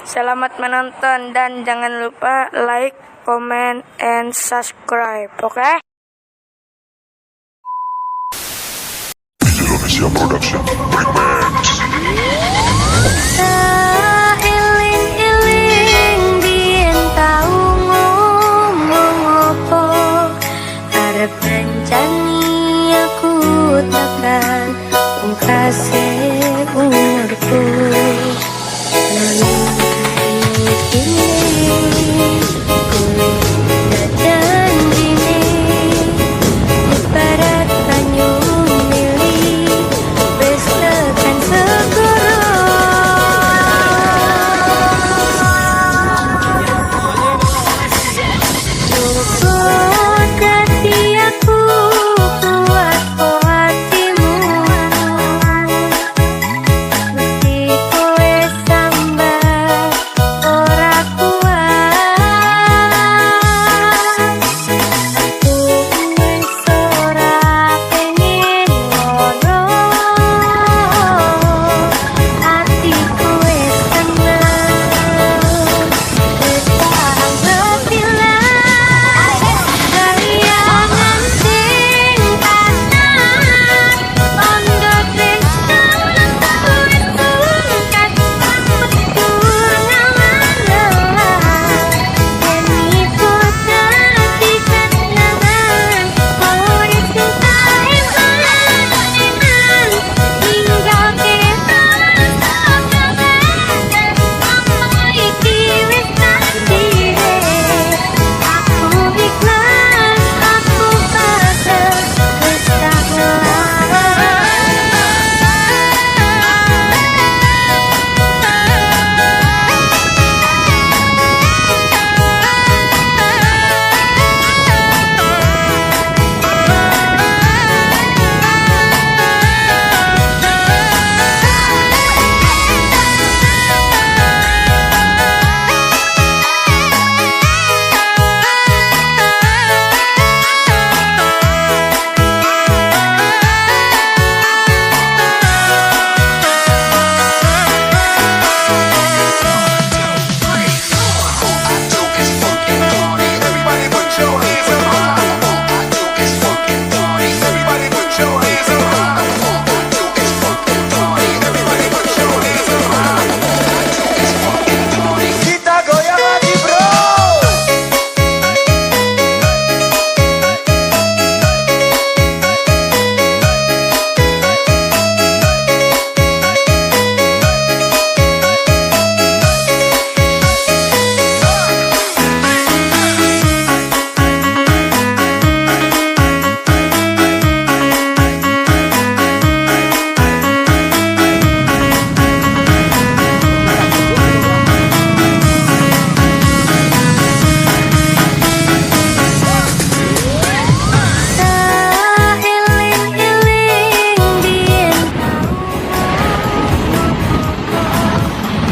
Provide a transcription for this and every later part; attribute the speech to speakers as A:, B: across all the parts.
A: Selamat menonton dan jangan lupa like, comment, and subscribe. Oke?
B: Indonesia Production Remix.
A: Iling-iling bien tau ngomong opo, arep ngancani aku takkan ungkase umurku.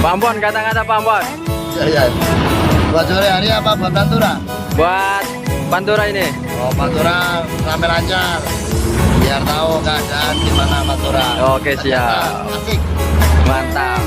C: Pambon, kata-kata Pambon.
D: Ya. Buat sore hari apa buat Pantura?
C: Buat Pantura ini.
D: Oh, Pantura rame lancar. Biar tahu keadaan di mana Pantura.
C: Oke, siap.
D: Asik.
C: Mantap.